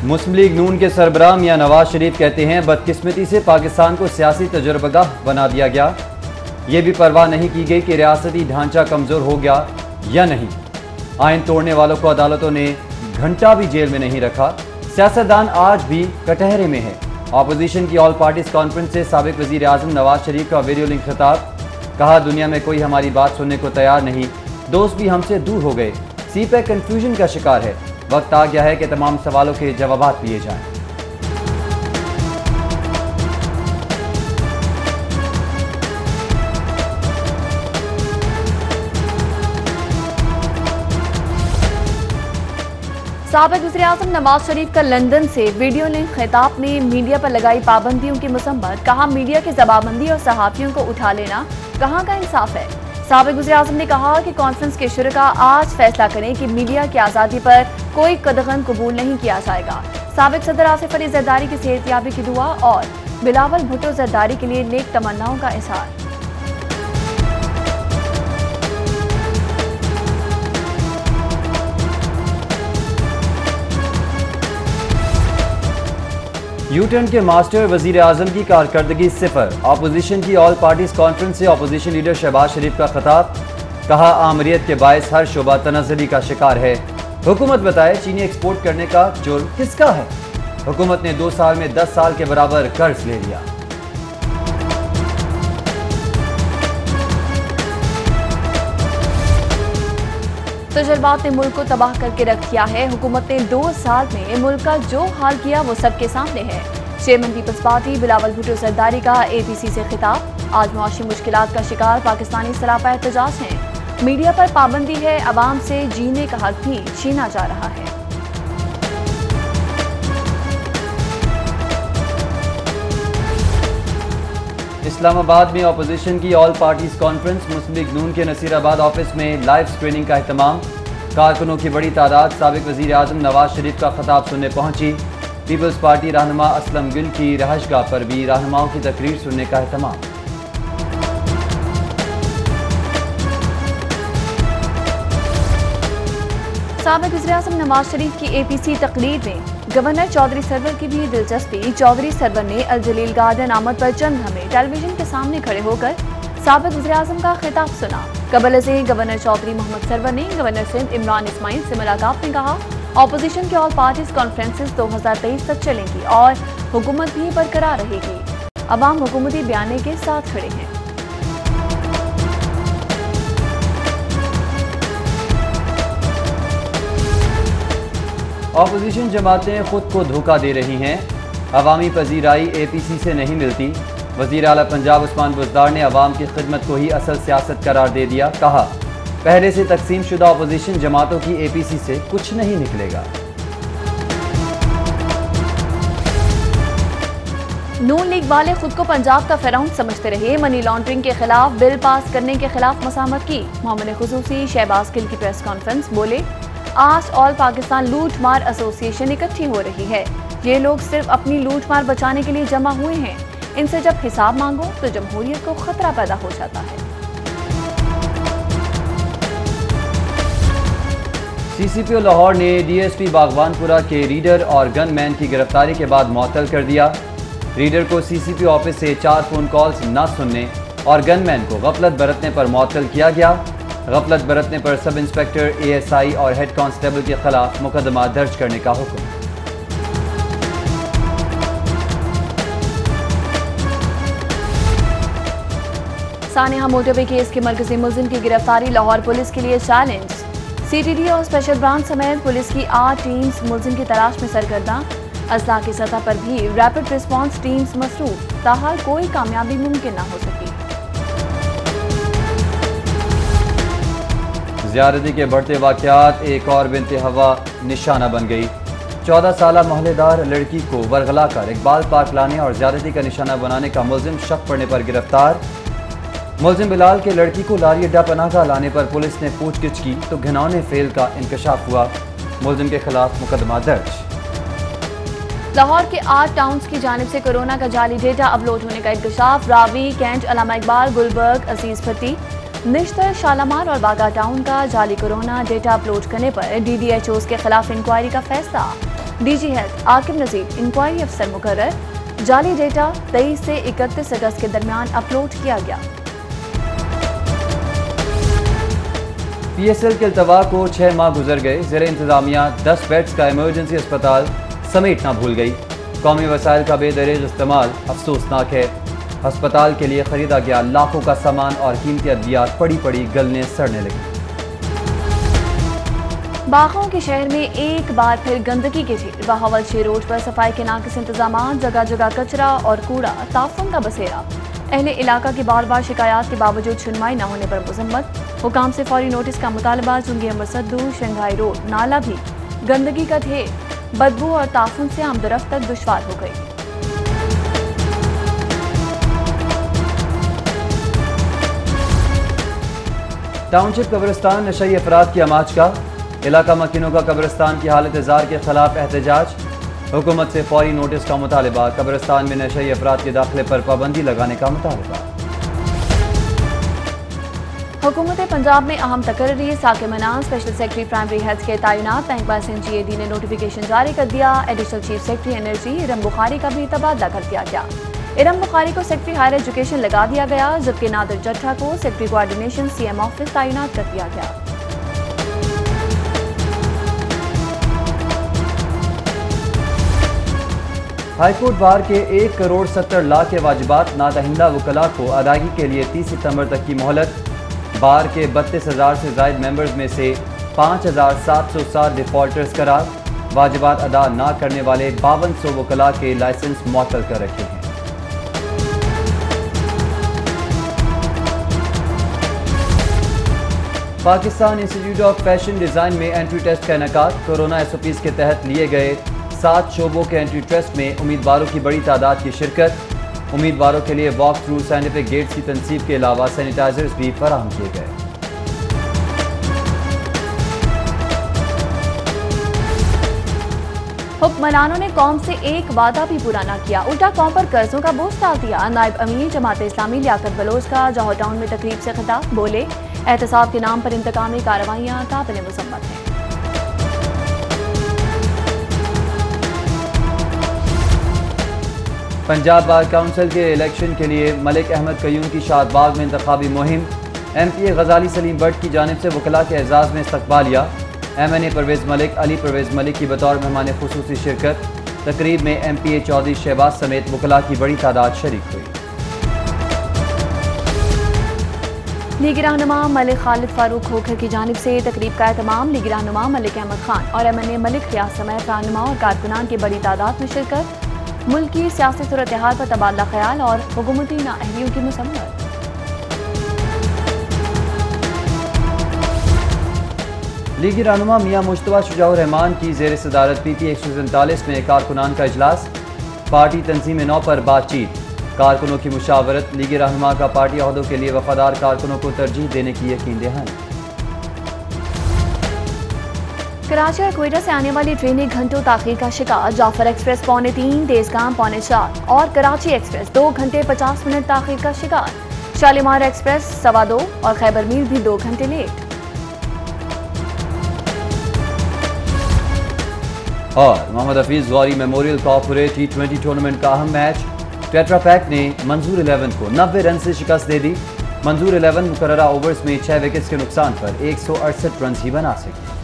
मुस्लिम league नून के सरबराह मियां नवाज शरीफ कहते हैं बदकिस्मती से पाकिस्तान को सियासी तजुर्बगाह बना दिया गया। ये भी परवाह नहीं की गई कि रियासती ढांचा कमजोर हो गया या नहीं। आइन तोड़ने वालों को अदालतों ने घंटा भी जेल में नहीं रखा। सियासतदान आज भी कटहरे में है। अपोजिशन की ऑल पार्टीज कॉन्फ्रेंस से साबिक वजीर आजम नवाज शरीफ का वीडियो लिंक खिताब। कहा, दुनिया में कोई हमारी बात सुनने को तैयार नहीं, दोस्त भी हमसे दूर हो गए। सीपैक कंफ्यूजन का शिकार है। वक्त आ गया है कि तमाम सवालों के जवाब लिए जाएं। साबिक वज़ीर-ए-आज़म नवाज शरीफ का लंदन से वीडियो लिंक खिताब ने मीडिया पर लगाई पाबंदियों की मुसम्मत। कहा, मीडिया की जवाबंदी और सहाफ़ियों को उठा लेना कहाँ का इंसाफ है। साबिक वज़ीर-ए-आज़म ने कहा कि कॉन्फ्रेंस के शुरका आज फैसला करें कि मीडिया की आज़ादी पर कोई कदगन कबूल नहीं किया जाएगा। साबिक सदर आसिफ अली जरदारी की सेहतयाबी की दुआ और बिलावल भुट्टो जरदारी के लिए नेक तमन्नाओं का इज़हार। यूटर्न के मास्टर वजीर आजम की कारकर्दगी सिफर। अपोजिशन की ऑल पार्टीज कॉन्फ्रेंस से अपोजिशन लीडर शहबाज शरीफ का खिताब। कहा, आमरीत के बायस हर शोबा तनज़्ज़ुली का शिकार है। हुकूमत बताए चीनी एक्सपोर्ट करने का जुर्म किसका है। हुकूमत ने 2 साल में 10 साल के बराबर कर्ज ले लिया। तजर्बात ने मुल्क को तबाह करके रख दिया है। हुकूमत ने 2 साल में मुल्क का जो हाल किया वो सबके सामने है। Chairman People's Party Bilawal Bhutto Zardari का APC से खिताब। आज मुआशी मुश्किलात का शिकार पाकिस्तानी सरापा एहतजाज हैं। मीडिया पर पाबंदी है, अवाम से जीने का हक भी छीना जा रहा है। इस्लामाबाद में अपोजिशन की ऑल पार्टीज कॉन्फ्रेंस। मुस्लिम लीग नून के नसीराबाद ऑफिस में लाइव स्क्रीनिंग का एहतमाम। कारकुनों की बड़ी तादाद साबिक वजीर आजम नवाज शरीफ का खिताब सुनने पहुंची। पीपल्स पार्टी रहनुमा असलम गिल की रहायशगाह पर भी रहनुमाओं की तकरीर सुनने का एहतमाम। साबिक वज़ीर-ए-आज़म नवाज शरीफ की APC तकरीर में गवर्नर चौधरी सरवर की भी दिलचस्पी। चौधरी सरवर ने अल जलील गार्डन आमद पर चंद हमें टेलीविजन के सामने खड़े होकर साबिक वज़ीर-ए-आज़म का खिताब सुना। कबल से गवर्नर चौधरी मोहम्मद सरवर ने गवर्नर सिंध इमरान इस्माइल से मुलाकात में कहा, अपोजिशन की ऑल पार्टीज कॉन्फ्रेंसेस 2023 तक चलेंगी और हुकूमत भी बरकरार रहेगी। अवाम हुकूमती बयाने के साथ खड़े हैं। अपोजिशन जमातें खुद को धोखा दे रही हैं। अवामी पजीराई APC से नहीं मिलती। वजीर आला पंजाब उस्मान बुज़दार ने अवाम की खिदमत को ही असल सियासत करार दे दिया। कहा, पहले से तकसीम शुदा अपोजिशन जमातों की APC से कुछ नहीं निकलेगा। नून लीग वाले खुद को पंजाब का फिरौन समझते रहे। मनी लॉन्ड्रिंग के खिलाफ बिल पास करने के खिलाफ मसामत की। मोमिन खुसूसी शहबाज गिल की प्रेस कॉन्फ्रेंस। बोले, आज ऑल पाकिस्तान लूट मार एसोसिएशन इकट्ठी हो रही है। ये लोग सिर्फ अपनी लूट मार बचाने के लिए जमा हुए हैं। इनसे जब हिसाब मांगो तो जमहूरियत को खतरा पैदा हो जाता है। CCPO लाहौर ने DSP बागवानपुरा के रीडर और गनमैन की गिरफ्तारी के बाद मुअत्तल कर दिया। रीडर को CCPO ऑफिस से 4 फोन कॉल्स न सुनने और गनमैन को गफलत बरतने पर मुअत्तल किया गया। गफलत बरतने पर सब इंस्पेक्टर ASI और हेड कांस्टेबल के खिलाफ मुकदमा दर्ज करने का हुक्म। सानेहा मोटरवे केस के मरकजी मुलजिम की गिरफ्तारी लाहौर पुलिस के लिए चैलेंज। CTD और स्पेशल ब्रांच समेत पुलिस की 8 टीम्स मुलजिम की तलाश में सरगर्दा। असला की सतह पर भी रैपिड रिस्पांस टीम्स मसरूफ। ताहाल कोई कामयाबी मुमकिन न हो सकी। ज़्यादती के बढ़ते वाक़यात। एक और बिन्ते हवा निशाना बन गई। 14 साला मोहल्लेदार लड़की को वरगला कर इकबाल पार्क लाने और ज़्यादती का निशाना बनाने का मुलजिम शक पड़ने पर गिरफ्तार। मुलजिम बिलाल के लड़की को लारी अड्डा पनागा लाने पर पुलिस ने पूछगिछ की तो घिनौने फेल का इंकशाफ हुआ। मुलजिम के खिलाफ मुकदमा दर्ज। लाहौर के 8 टाउन्स की जानिब से कोरोना का जाली डेटा अपलोड होने का इंकशाफ। रावी, कैंट, अल्लामा इकबाल, गुलबर्ग, अजीज भट्टी, निश्तर, शालामार और बागा टाउन का जाली कोरोना डेटा अपलोड करने पर DDHOs के खिलाफ इंक्वायरी का फैसला। डीजी हेल्थ आकिब नजीर इंक्वायरी अफसर मुकर्रर। जाली डेटा 23 से 31 अगस्त के दरमियान अपलोड किया गया। PSL के अल्तवा को 6 माह गुजर गए, ज़ेरे इंतजामिया 10 बेड्स का इमरजेंसी अस्पताल समेटना भूल गई। कौमी वसाइल का बेदरेज इस्तेमाल अफसोसनाक है। अस्पताल के लिए खरीदा गया लाखों का सामान और कीमती अद्वियात पड़ी पड़ी गलने सड़ने लगी। बागों के शहर में एक बार फिर गंदगी के ढेर। बहावलशे रोड पर सफाई के नाकिस इंतजाम, जगह जगह कचरा और कूड़ा, ताफुन का बसेरा। अहले इलाका की बार बार शिकायत के बावजूद सुनवाई न होने पर मजम्मत। हुकाम से फौरी नोटिस का मुतालबा। चुंगी अमर सद्दू शंघाई रोड नाला भी गंदगी का ढेर, बदबू और ताफुन से आमदरफ्त तक दुश्वार हो गई। टाउनशिप कब्रिस्तान नशई अफराद की आमाज का। इलाका मकीनों का कब्रिस्तान की हालत जार के खिलाफ एहतजाज। हुकूमत से फौरी नोटिस का मुतालबा। कब्रिस्तान में नशई अफराद के दाखिले पर पाबंदी लगाने का मुतालबा। हुकूमत पंजाब में अहम तकर्री। साकिब मनान special secretary primary health care तैनात। बैंक पास NGAD ने नोटिफिकेशन जारी कर दिया। Additional chief secretary energy Iram Bukhari का भी तबादला कर दिया गया। इरम बुखारी को सेक्रेटरी हायर एजुकेशन लगा दिया गया, जबकि नादिर जट्टा को सेक्रेटरी कोऑर्डिनेशन CM ऑफिस तैनात कर दिया गया। हाईकोर्ट बार के 1 करोड़ 70 लाख के वाजिबात नादहिंदा वकला को अदायगी के लिए 30 सितंबर तक की मोहलत। बार के 32,000 से जायद मेंबर्स में से 5,707 डिफॉल्टर्स करार। वाजिबात अदा न करने वाले 5200 वकला के लाइसेंस मुअत्तल कर रखे हैं। Pakistan institute of fashion design में एंट्री टेस्ट का इनेकाद। कोरोना SOPs के तहत लिए गए 7 शोबों के एंट्री टेस्ट में उम्मीदवारों की बड़ी तादाद की शिरकत। उम्मीदवारों के लिए वॉक थ्रू साइंटिफिक गेट्स की तनसीब के अलावा सैनिटाइजर्स भी फराहम किए गए। हुक्मरानों ने कौम से एक वादा भी पूरा न किया, उल्टा कौम पर कर्जों का बोझ डाल दिया। नायब अमीर जमात इस्लामी लियाकत बलोच का जौहर टाउन में तकरीब से खिताब। बोले, एहतसाब के नाम पर इंतकामी कार्रवाइयां काबिल मुसम्मत हैं। पंजाब बार काउंसिल के इलेक्शन के लिए मलिक अहमद कयूम की शादबाग में इंतखाबी मुहिम। MPA गजाली सलीम भट्ट की जानिब से वकला के एजाज़ में इस्तकबालिया। MNA परवेज़ मलिक, अली परवेज़ मलिक की बतौर मेहमान खुसूसी शिरकत। तकरीब में MPA चौधरी शहबाज समेत वकला की बड़ी तादाद शरीक हुई। लीगी रहनुमा मलिक खालिद फारूक खोखर की जानिब से तकरीब का एहतमाम। लीगी रहनुमा मलिक अहमद खान और MNA मलिक रियाज समेत रहनुमा और कारकुनान की बड़ी तादाद में शिरकत। मुल्क की सियासी सूरत हाल पर तबादला ख्याल और हुकूमती नाअहलियों की मुसम्मत। लीगी रहनुमा मियां मुश्तबा शुजाउर रहमान की ज़ेर सदारत PP 147 में कारकुनान का इजलास। पार्टी तंजीम 9 पर बातचीत। कारकुनों की मुशावरत। लीगी रहनुमा का पार्टी अहदों के लिए वफादार कारकुनों को तरजीह देने की यकीन दहानी। कराची और क्वेटा से आने वाली ट्रेनें घंटों ताखीर का शिकार। जाफर एक्सप्रेस 3:15, देसगाम 3:45 और कराची एक्सप्रेस 2 घंटे 50 मिनट ताखीर का शिकार। शालीमार एक्सप्रेस 2:15 और खैबर मील भी 2 घंटे लेट। और Mohammad Hafeez Gauri memorial corporate T20 tournament का अहम मैच। टेट्रा पैक ने मंजूर 11 को 90 रन से शिकस्त दे दी। मंजूर 11 मुकर्ररा ओवर्स में 6 विकेट्स के नुकसान पर 168 रन ही बना सके।